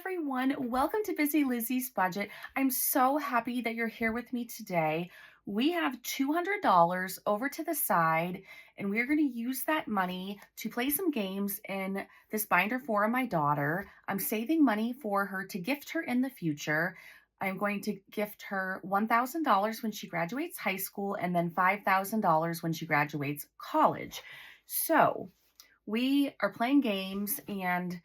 everyone. Welcome to Busy Lizzie's Budget. I'm so happy that you're here with me today. We have $200 over to the side, and we're going to use that money to play some games in this binder for my daughter. I'm saving money for her to gift her in the future. I'm going to gift her $1,000 when she graduates high school and then $5,000 when she graduates college. So we are playing games and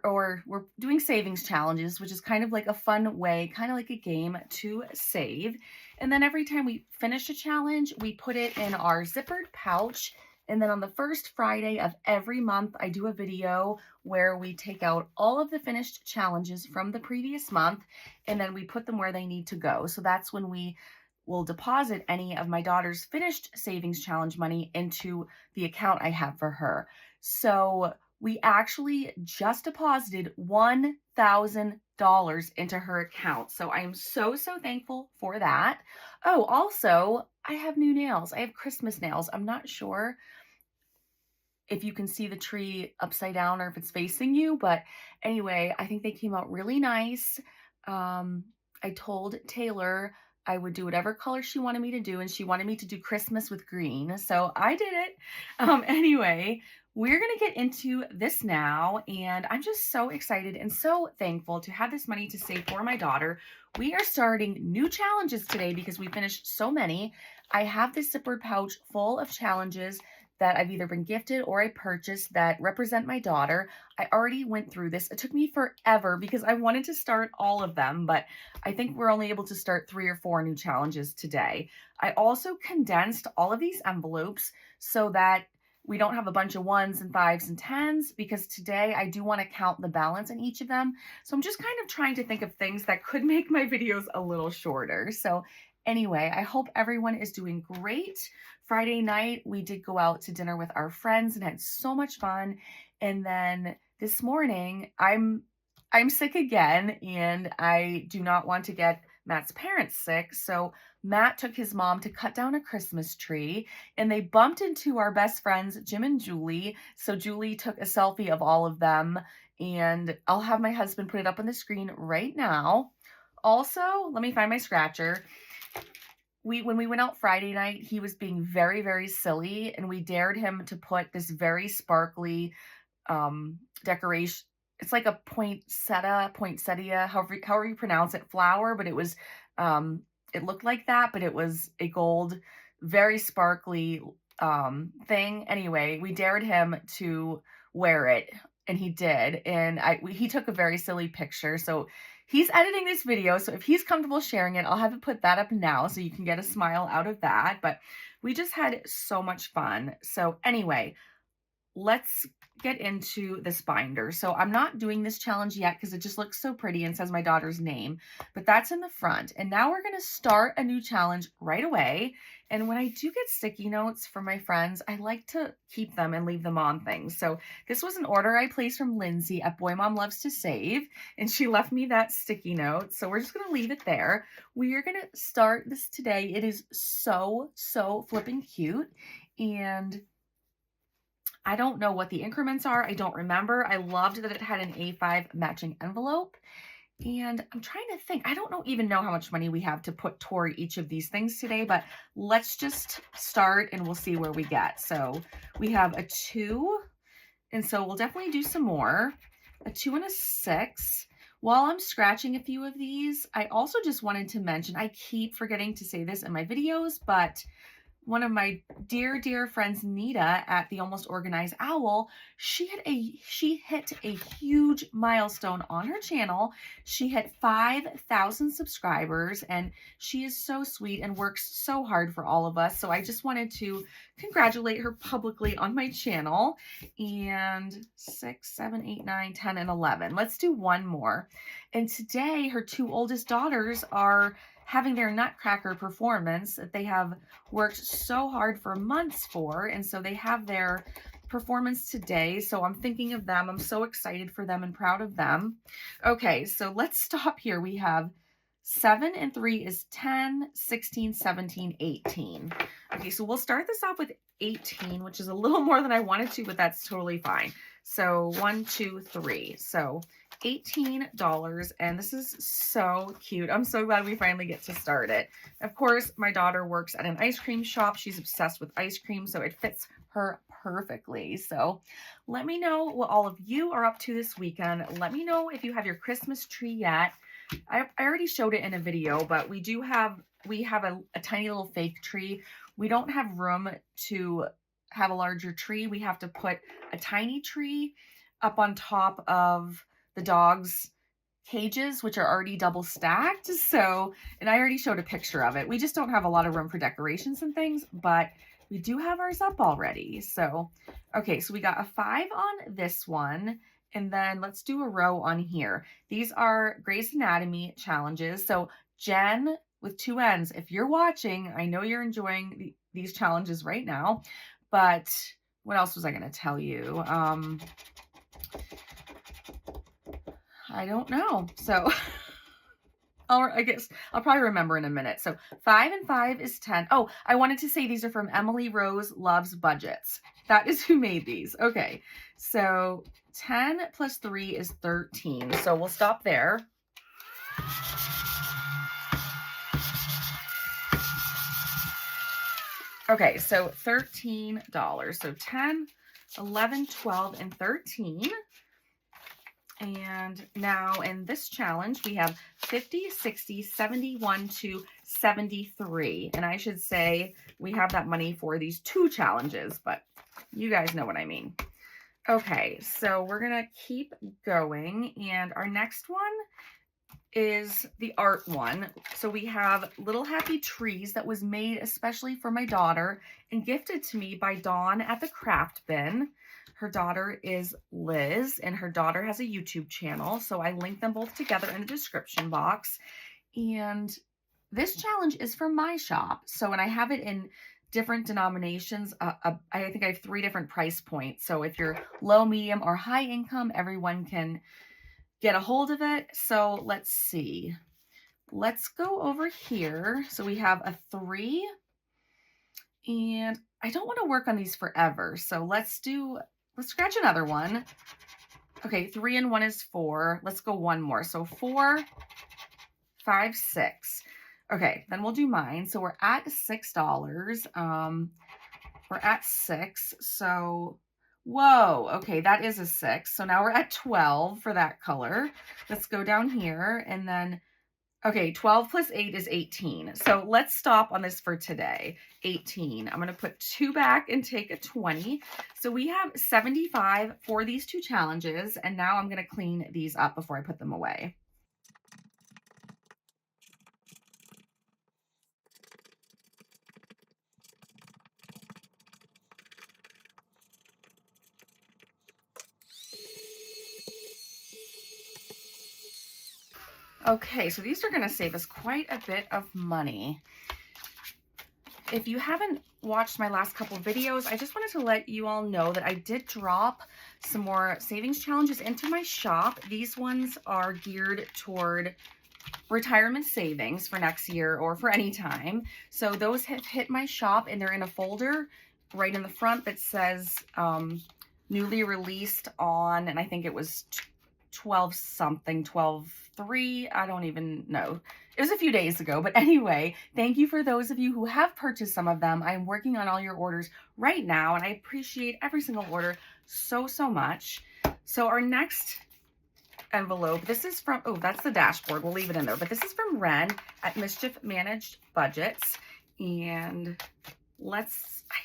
we're doing savings challenges, which is kind of like a fun way, kind of like a game to save. And then every time we finish a challenge, we put it in our zippered pouch. And then on the first Friday of every month, I do a video where we take out all of the finished challenges from the previous month, and then we put them where they need to go. So that's when we will deposit any of my daughter's finished savings challenge money into the account I have for her. So we actually just deposited $1,000 into her account. So I am so thankful for that. Oh, also, I have new nails. I have Christmas nails. I'm not sure if you can see the tree upside down or if it's facing you, but anyway, I think they came out really nice. I told Taylor I would do whatever color she wanted me to do, and she wanted me to do Christmas with green, so I did it. Anyway, we're going to get into this now, and I'm just so excited and so thankful to have this money to save for my daughter. We are starting new challenges today because we finished so many. I have this zippered pouch full of challenges that I've either been gifted or I purchased that represent my daughter. I already went through this. It took me forever because I wanted to start all of them, but I think we're only able to start 3 or 4 new challenges today. I also condensed all of these envelopes so that we don't have a bunch of 1s and 5s and 10s, because today I do want to count the balance in each of them. So I'm just kind of trying to think of things that could make my videos a little shorter. So anyway, I hope everyone is doing great. Friday night, we did go out to dinner with our friends and had so much fun. And then this morning, I'm sick again, and I do not want to get Matt's parents sick. So Matt took his mom to cut down a Christmas tree, and they bumped into our best friends, Jim and Julie. So Julie took a selfie of all of them, and I'll have my husband put it up on the screen right now. Also, let me find my scratcher. When we went out Friday night, he was being very silly, and we dared him to put this very sparkly decoration. It's like a poinsettia, however you pronounce it, flower, but it was, it looked like that, but it was a gold, very sparkly thing. Anyway, we dared him to wear it, and he did, and he took a very silly picture. So he's editing this video, so if he's comfortable sharing it, I'll have to put that up now so you can get a smile out of that. But we just had so much fun. So anyway, let's get into this binder. So I'm not doing this challenge yet because it just looks so pretty and says my daughter's name, but that's in the front. And now we're going to start a new challenge right away. And when I do get sticky notes from my friends, I like to keep them and leave them on things. So this was an order I placed from Lindsay at Boy Mom Loves to Save, and she left me that sticky note. So we're just going to leave it there. We are going to start this today. It is so flipping cute. And I don't know what the increments are. I don't remember. I loved that it had an A5 matching envelope. And I'm trying to think. I don't even know how much money we have to put toward each of these things today, but let's just start and we'll see where we get. So we have a 2, and so we'll definitely do some more. A 2 and a 6. While I'm scratching a few of these, I also just wanted to mention, I keep forgetting to say this in my videos, but one of my dear friends, Nita at the Almost Organized Owl, she hit a huge milestone on her channel. She hit 5,000 subscribers, and she is so sweet and works so hard for all of us. So I just wanted to congratulate her publicly on my channel. And 6, 7, 8, 9, 10, and 11. Let's do one more. And today, her 2 oldest daughters are having their Nutcracker performance that they have worked so hard for months for, and so they have their performance today. So I'm thinking of them. I'm so excited for them and proud of them. Okay, so let's stop here. We have 7 and 3 is 10, 16, 17, 18. Okay, so we'll start this off with 18, which is a little more than I wanted to, but that's totally fine. So 1, 2, 3. So $18, and this is so cute. I'm so glad we finally get to start it. Of course, my daughter works at an ice cream shop. She's obsessed with ice cream, so it fits her perfectly. So let me know what all of you are up to this weekend. Let me know if you have your Christmas tree yet. I already showed it in a video, but we have a tiny little fake tree. We don't have room to have a larger tree. We have to put a tiny tree up on top of the dogs' cages, which are already double stacked. So, and I already showed a picture of it. We just don't have a lot of room for decorations and things, but we do have ours up already. So, okay, so we got a 5 on this one. And then let's do a row on here. These are Grey's Anatomy challenges. So Jen with 2 N's, if you're watching, I know you're enjoying these challenges right now, but what else was I going to tell you? I don't know. So I guess I'll probably remember in a minute. So 5 and 5 is 10. Oh, I wanted to say these are from Emily Rose Loves Budgets. That is who made these. Okay. So 10 plus 3 is 13. So we'll stop there. Okay, so $13. So 10, 11, 12, and 13. And now in this challenge, we have 50, 60, 71 to 73. And I should say we have that money for these 2 challenges, but you guys know what I mean. Okay, so we're going to keep going. And our next one is the art one. So we have Little Happy Trees that was made especially for my daughter and gifted to me by Dawn at the Craft Bin. Her daughter is Liz, and her daughter has a YouTube channel. So I linked them both together in the description box. And this challenge is from my shop. So, and I have it in different denominations. I think I have 3 different price points. So if you're low, medium, or high income, everyone can get a hold of it. So let's see. Let's go over here. So we have a 3. And I don't want to work on these forever. So let's scratch another one. Okay, 3 and 1 is 4. Let's go one more. So 4, 5, 6. Okay, then we'll do mine. So we're at $6. We're at 6. So, whoa. Okay, that is a 6. So now we're at 12 for that color. Let's go down here and then, okay, 12 plus 8 is 18. So let's stop on this for today. 18. I'm going to put 2 back and take a 20. So we have 75 for these 2 challenges. And now I'm going to clean these up before I put them away. Okay, so these are going to save us quite a bit of money. If you haven't watched my last couple videos, I just wanted to let you all know that I did drop some more savings challenges into my shop. These ones are geared toward retirement savings for next year or for any time. So those have hit my shop and they're in a folder right in the front that says newly released on, and I think it was 12 something, 12/3, I don't even know. It was a few days ago, but anyway, thank you for those of you who have purchased some of them. I'm working on all your orders right now, and I appreciate every single order so, so much. So our next envelope, this is from, oh, that's the dashboard. We'll leave it in there, but this is from Ren at Mischief Managed Budgets. And I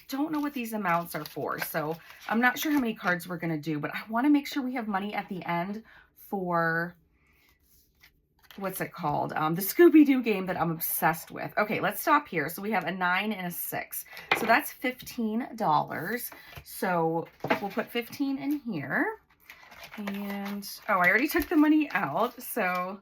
don't know what these amounts are for, so I'm not sure how many cards we're going to do, but I want to make sure we have money at the end for, what's it called? The Scooby-Doo game that I'm obsessed with. Okay, let's stop here. So we have a 9 and a 6. So that's $15. So we'll put 15 in here. And, oh, I already took the money out. So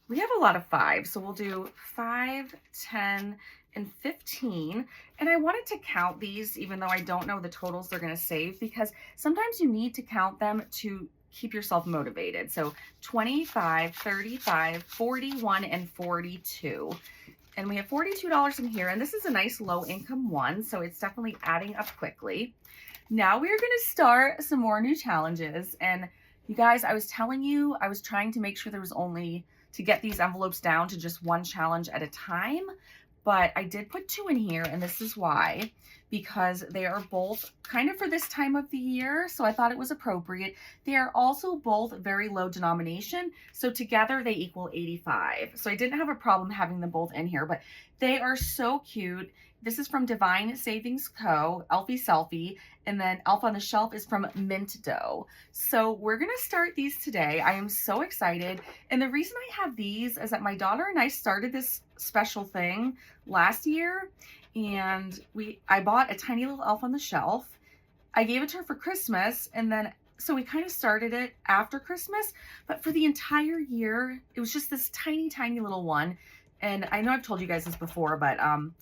we have a lot of 5. So we'll do 5, 10, and 15. And I wanted to count these, even though I don't know the totals they're going to save, because sometimes you need to count them to keep yourself motivated. So 25, 35, 41, and 42. And we have $42 in here, and this is a nice low income one, so it's definitely adding up quickly. Now we're gonna start some more new challenges. And you guys, I was telling you, I was trying to make sure there was only to get these envelopes down to just one challenge at a time, but I did put 2 in here, and this is why, because they are both kind of for this time of the year, so I thought it was appropriate. They are also both very low denomination, so together they equal 85. So I didn't have a problem having them both in here, but they are so cute. This is from Divine Savings Co., Elfie Selfie, and then Elf on the Shelf is from Mint Dough. So we're gonna start these today. I am so excited. And the reason I have these is that my daughter and I started this special thing last year, and I bought a tiny little Elf on the Shelf. I gave it to her for Christmas, and then so we kind of started it after Christmas, but for the entire year, it was just this tiny, tiny little one. And I know I've told you guys this before, but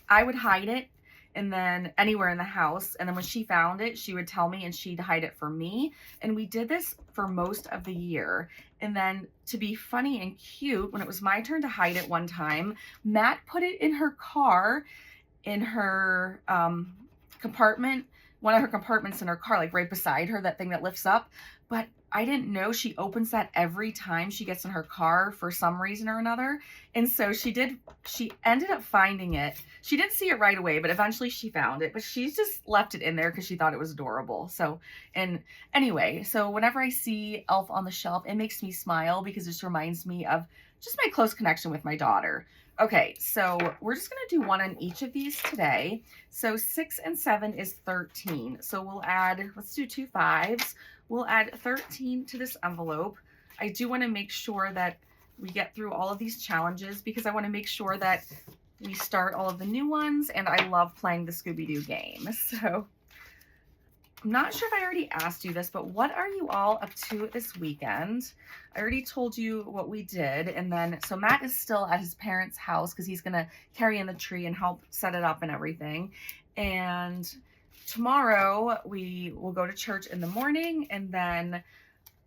I would hide it and then anywhere in the house. And then when she found it, she would tell me and she'd hide it from me. And we did this for most of the year. And then to be funny and cute, when it was my turn to hide it one time, Matt put it in her car, in her compartment, one of her compartments in her car, like right beside her, that thing that lifts up. But I didn't know she opens that every time she gets in her car for some reason or another. And so she ended up finding it. She didn't see it right away, but eventually she found it, but she just left it in there because she thought it was adorable. So, and anyway, so whenever I see Elf on the Shelf, it makes me smile because it just reminds me of just my close connection with my daughter. Okay, so we're just gonna do one on each of these today. So 6 and 7 is 13. So we'll add, let's do 2 5s. We'll add 13 to this envelope. I do want to make sure that we get through all of these challenges because I want to make sure that we start all of the new ones, and I love playing the Scooby-Doo game. So I'm not sure if I already asked you this, but what are you all up to this weekend? I already told you what we did, and then so Matt is still at his parents' house because he's gonna carry in the tree and help set it up and everything. And tomorrow we will go to church in the morning and then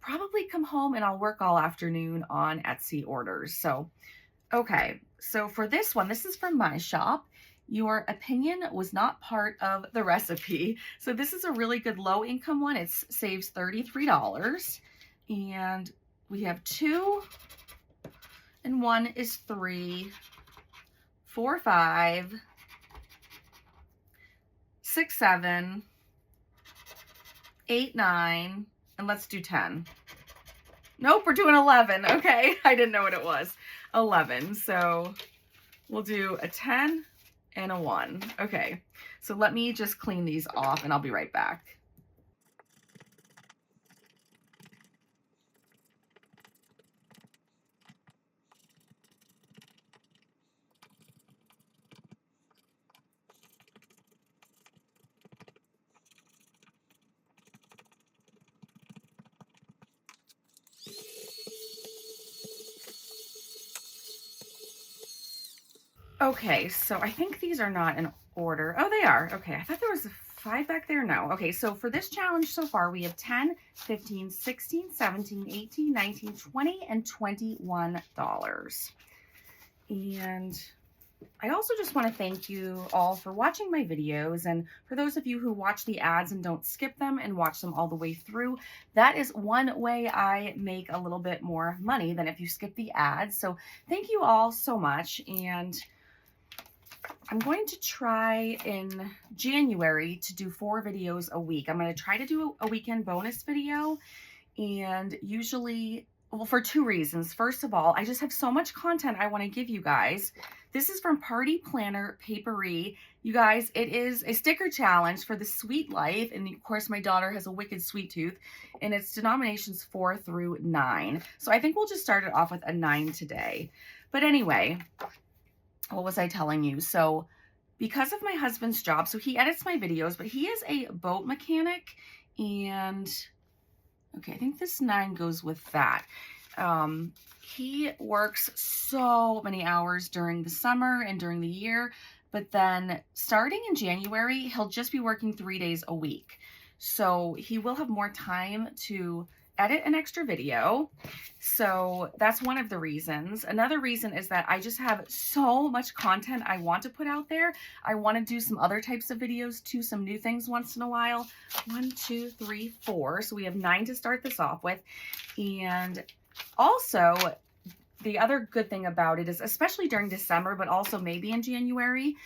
probably come home and I'll work all afternoon on Etsy orders. So, okay. So for this one, this is from my shop. Your opinion was not part of the recipe. So this is a really good low income one. It saves $33. And we have 2 and 1 is 3, 4, 5, 6, 7, 8, 9, and let's do 10. Nope, we're doing 11. Okay, I didn't know what it was. 11. So we'll do a 10 and a 1. Okay, so let me just clean these off and I'll be right back. Okay, so I think these are not in order. Oh, they are. Okay, I thought there was a 5 back there. No. Okay, so for this challenge so far, we have 10, 15, 16, 17, 18, 19, 20, and $21. And I also just want to thank you all for watching my videos, and for those of you who watch the ads and don't skip them and watch them all the way through, that is one way I make a little bit more money than if you skip the ads. So thank you all so much, and I'm going to try in January to do 4 videos a week. I'm going to try to do a weekend bonus video, and usually, well, for 2 reasons. First of all, I just have so much content I want to give you guys. This is from Party Planner Papery. You guys, it is a sticker challenge for the Sweet Life, and of course my daughter has a wicked sweet tooth, and it's denominations 4 through 9. So I think we'll just start it off with a 9 today. But anyway, what was I telling you? So because of my husband's job, so he edits my videos, but he is a boat mechanic, and okay, I think this 9 goes with that. He works so many hours during the summer and during the year, but then starting in January, he'll just be working 3 days a week. So he will have more time to edit an extra video. So that's one of the reasons. Another reason is that I just have so much content I want to put out there. I want to do some other types of videos too, some new things once in a while. 1, 2, 3, 4. So we have 9 to start this off with. And also, the other good thing about it is, especially during December, but also maybe in January,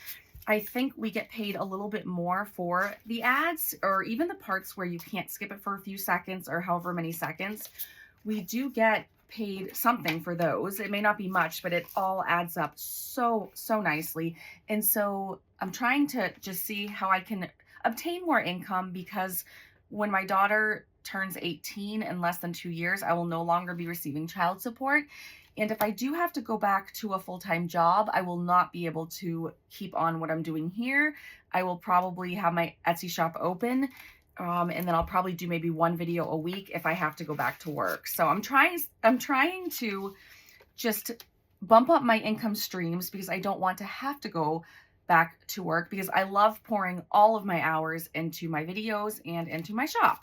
I think we get paid a little bit more for the ads, or even the parts where you can't skip it for a few seconds or however many seconds. We do get paid something for those. It may not be much, but it all adds up so nicely. And so I'm trying to just see how I can obtain more income, because when my daughter turns 18 in less than 2 years, I will no longer be receiving child support. And if I do have to go back to a full-time job, I will not be able to keep on what I'm doing here. I will probably have my Etsy shop open, and then I'll probably do maybe 1 video a week if I have to go back to work. So I'm trying to just bump up my income streams, because I don't want to have to go back to work, because I love pouring all of my hours into my videos and into my shop.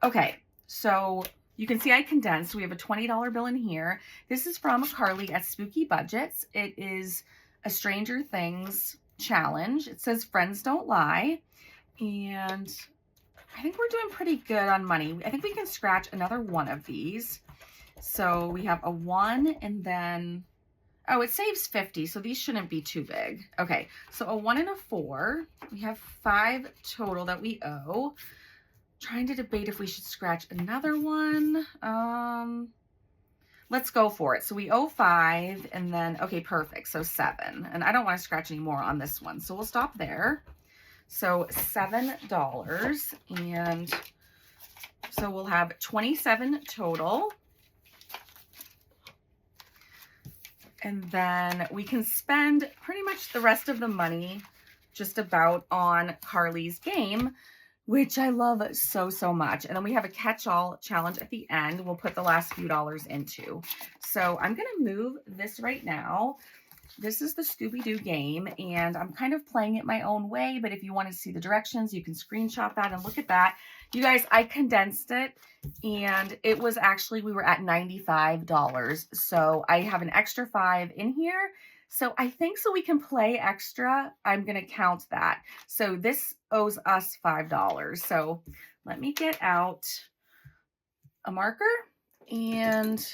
Okay, so you can see I condensed. We have a $20 bill in here. This is from Carly at Spooky Budgets. It is a Stranger Things challenge. It says friends don't lie. And I think we're doing pretty good on money. I think we can scratch another one of these. So we have a 1, and then, oh, it saves 50. So these shouldn't be too big. Okay, so a 1 and a 4. We have 5 total that we owe. Trying to debate if we should scratch another one. Let's go for it. So we owe 5, and then, okay, perfect. So 7. And I don't want to scratch any more on this one, so we'll stop there. So $7, and so we'll have 27 total. And then we can spend pretty much the rest of the money just about on Carly's game, which I love so much. And then we have a catch-all challenge at the end. We'll put the last few dollars into. So I'm going to move this right now. This is the Scooby-Doo game, and I'm kind of playing it my own way, but if you want to see the directions, you can screenshot that and look at that. You guys, I condensed it, and it was actually, we were at $95. So I have an extra 5 in here. So I think, so we can play extra, I'm going to count that. So this owes us $5. So let me get out a marker and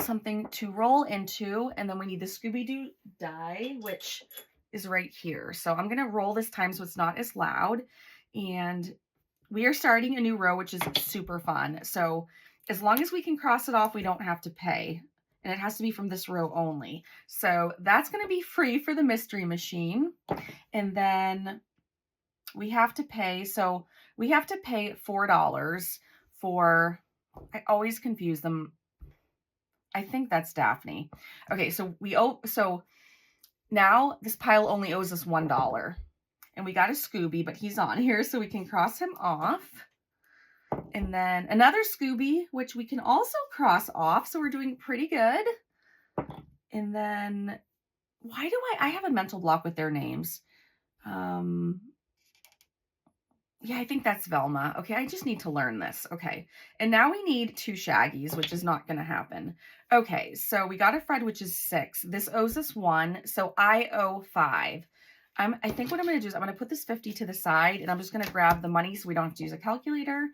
something to roll into. And then we need the Scooby-Doo die, which is right here. So I'm going to roll this time so it's not as loud. And we are starting a new row, which is super fun. So as long as we can cross it off, we don't have to pay. And it has to be from this row only. So that's going to be free for the mystery machine. And then we have to pay. So we have to pay $4 for, I always confuse them. I think that's Daphne. Okay, so so now this pile only owes us $1. And we got a Scooby, but he's on here, so we can cross him off. And then another Scooby, which we can also cross off. So we're doing pretty good. And then, why do I have a mental block with their names? Yeah, I think that's Velma. Okay, I just need to learn this. Okay, and now we need 2 Shaggies, which is not going to happen. Okay, so we got a Fred, which is 6. This owes us 1, so I owe 5. I think what I'm going to do is I'm going to put this 50 to the side, and I'm just going to grab the money so we don't have to use a calculator.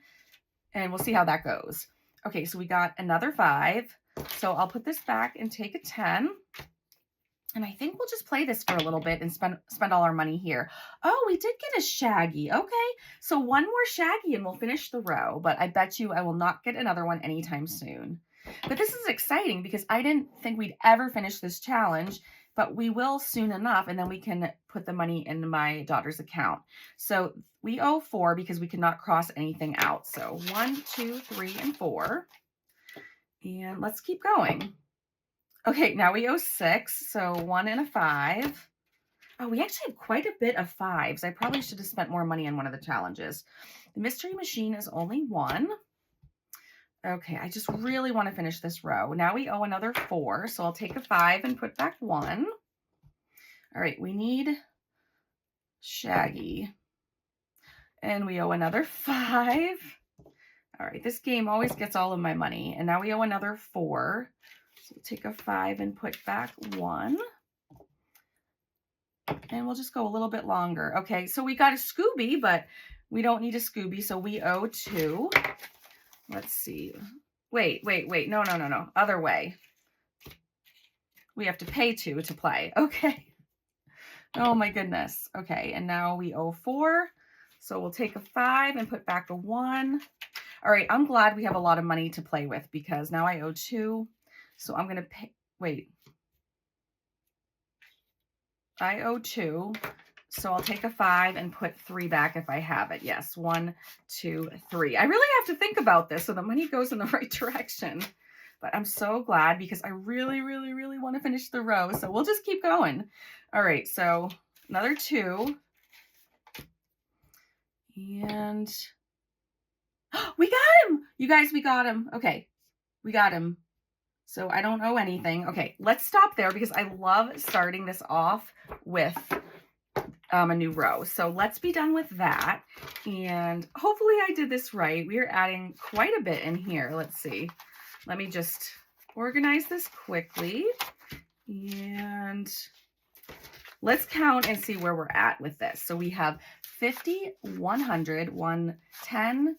And we'll see how that goes. Okay, so we got another 5. So I'll put this back and take a 10. And I think we'll just play this for a little bit and spend all our money here. Oh, we did get a Shaggy. Okay, so 1 more Shaggy and we'll finish the row. But I bet you I will not get another one anytime soon. But this is exciting because I didn't think we'd ever finish this challenge. But we will soon enough, and then we can put the money in my daughter's account. So we owe 4 because we cannot cross anything out. So 1, 2, 3, and 4. And let's keep going. Okay, now we owe 6. So 1 and a 5. Oh, we actually have quite a bit of 5s. I probably should have spent more money on one of the challenges. The mystery machine is only 1. Okay, I just really want to finish this row. Now we owe another 4, so I'll take a 5 and put back 1. All right, we need Shaggy. And we owe another 5. All right, this game always gets all of my money. And now we owe another 4. So we'll take a 5 and put back 1. And we'll just go a little bit longer. Okay, so we got a Scooby, but we don't need a Scooby, so we owe 2. Let's see. Wait. No. Other way. We have to pay 2 to play. Okay. Oh my goodness. Okay, and now we owe 4. So we'll take a 5 and put back a 1. All right, I'm glad we have a lot of money to play with because now I owe 2. So I'm going to pay. Wait. I owe 2. So I'll take a 5 and put 3 back if I have it. Yes, 1, 2, 3. I really have to think about this so the money goes in the right direction. But I'm so glad because I really want to finish the row. So we'll just keep going. All right, so another 2. And we got him. You guys, we got him. Okay, we got him. So I don't owe anything. Okay, let's stop there because I love starting this off with a new row. So let's be done with that. And hopefully I did this right. We are adding quite a bit in here. Let's see. Let me just organize this quickly. And let's count and see where we're at with this. So we have 50, 100, 110,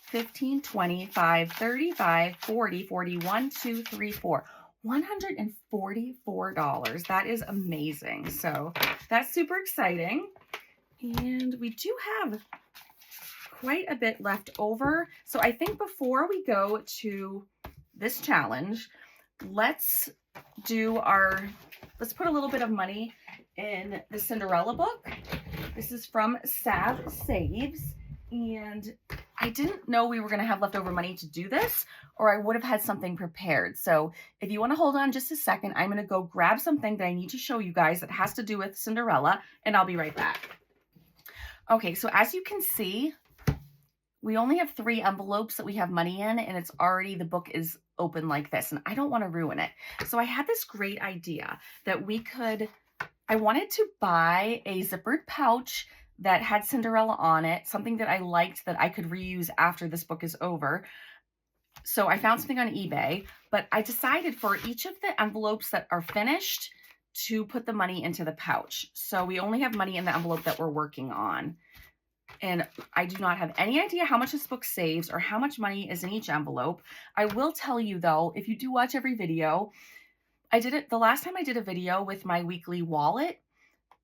15, 25, 35, 40, 41, 2, 3, 4. $144. That is amazing. So that's super exciting. And we do have quite a bit left over. So I think before we go to this challenge, let's put a little bit of money in the Cinderella book. This is from Sav Saves. And I didn't know we were going to have leftover money to do this, or I would have had something prepared. So if you want to hold on just a second, I'm going to go grab something that I need to show you guys that has to do with Cinderella, and I'll be right back. Okay, so as you can see, we only have 3 envelopes that we have money in, and it's already, the book is open like this, and I don't want to ruin it. So I had this great idea that I wanted to buy a zippered pouch that had Cinderella on it, something that I liked that I could reuse after this book is over. So I found something on eBay, but I decided for each of the envelopes that are finished to put the money into the pouch. So we only have money in the envelope that we're working on. And I do not have any idea how much this book saves or how much money is in each envelope. I will tell you though, if you do watch every video, the last time I did a video with my weekly wallet,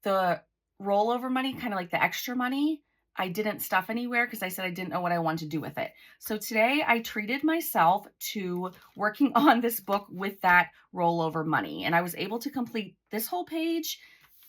the rollover money, kind of like the extra money, I didn't stuff anywhere because I said I didn't know what I wanted to do with it. So today I treated myself to working on this book with that rollover money. And I was able to complete this whole page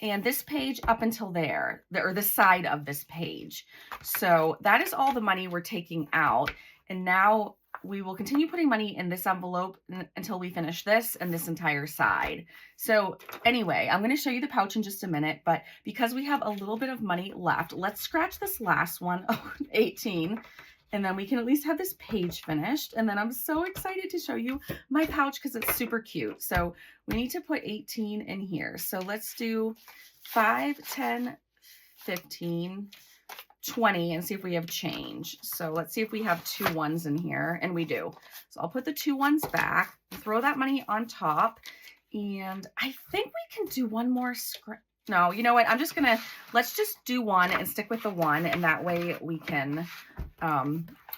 and this page up until there, or the side of this page. So that is all the money we're taking out. And now we will continue putting money in this envelope until we finish this and this entire side. So anyway, I'm going to show you the pouch in just a minute, but because we have a little bit of money left, let's scratch this last one, 18, and then we can at least have this page finished. And then I'm so excited to show you my pouch because it's super cute. So we need to put 18 in here. So let's do 5, 10, 15, 20 and see if we have change. So let's see if we have 2 1s in here, and we do. So I'll put the 2 1s back, throw that money on top, and I think we can do one more no, you know what? Let's just do 1 and stick with the 1, and that way we can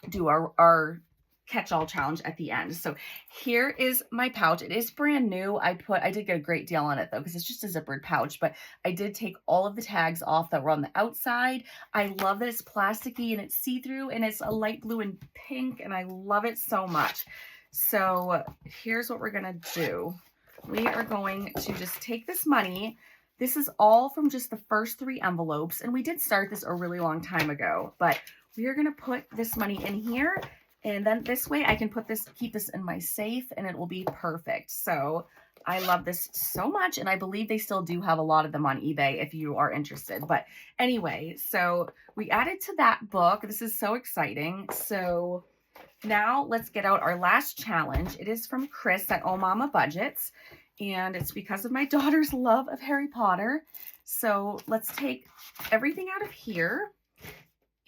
do our catch-all challenge at the end. So here is my pouch. It is brand new. I did get a great deal on it though, because it's just a zippered pouch, but I did take all of the tags off that were on the outside. I love that it's plasticky and it's see-through and it's a light blue and pink, and I love it so much. So here's what we're gonna do. We are going to just take this money. This is all from just the first 3 envelopes, and we did start this a really long time ago, but we are gonna put this money in here. And then this way I can keep this in my safe, and it will be perfect. So I love this so much. And I believe they still do have a lot of them on eBay if you are interested. But anyway, so we added to that book. This is so exciting. So now let's get out our last challenge. It is from Chris at Oh Mama Budgets. And it's because of my daughter's love of Harry Potter. So let's take everything out of here.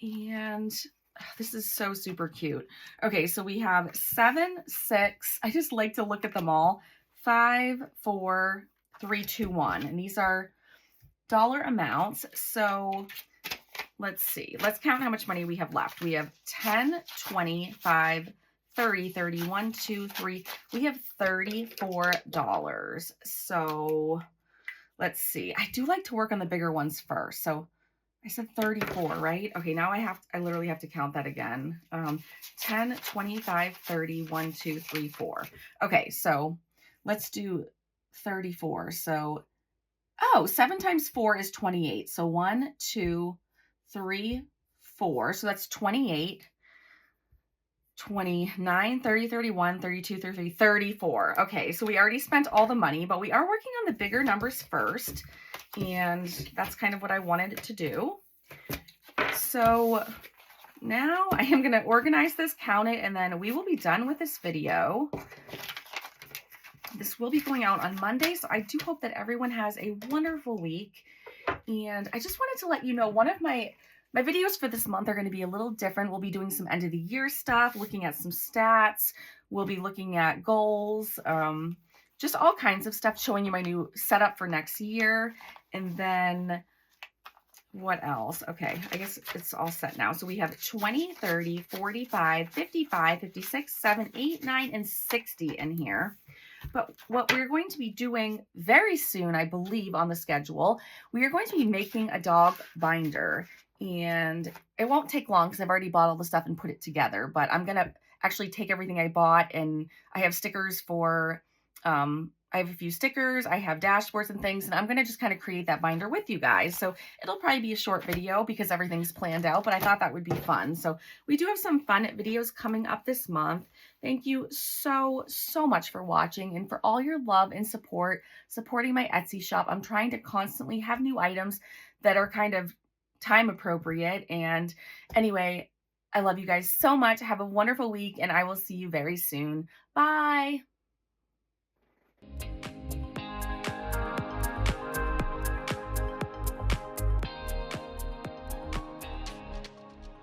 And This is so super cute. Okay, so we have 7, 6. I just like to look at them all. 5, 4, 3, 2, 1. And these are dollar amounts. So let's see. Let's count how much money we have left. We have 10, 25, 30, 31, 2, 3. We have $34. So let's see. I do like to work on the bigger ones first. So I said 34, right? Okay, now I literally have to count that again. 10, 25, 30, 1, 2, 3, 4. Okay, so let's do 34. So, oh, 7 times 4 is 28. So 1, 2, 3, 4. So that's 28. 29, 30, 31, 32, 33, 34. Okay, so we already spent all the money, but we are working on the bigger numbers first. And that's kind of what I wanted it to do. So now I am going to organize this, count it, and then we will be done with this video. This will be going out on Monday, so I do hope that everyone has a wonderful week. And I just wanted to let you know, one of my videos for this month are going to be a little different. We'll be doing some end of the year stuff, looking at some stats. We'll be looking at goals, just all kinds of stuff, showing you my new setup for next year. And then what else? Okay, I guess it's all set now. So we have 20, 30, 45, 55, 56, 7, 8, 9, and 60 in here. But what we're going to be doing very soon, I believe, on the schedule, we are going to be making a dog binder. And it won't take long because I've already bought all the stuff and put it together. But I'm going to actually take everything I bought, and I have stickers for, I have a few stickers, I have dashboards and things, and I'm going to just kind of create that binder with you guys. So it'll probably be a short video because everything's planned out, but I thought that would be fun. So we do have some fun videos coming up this month. Thank you so much for watching and for all your love and support, supporting my Etsy shop. I'm trying to constantly have new items that are kind of time appropriate. And anyway, I love you guys so much. Have a wonderful week, and I will see you very soon. Bye.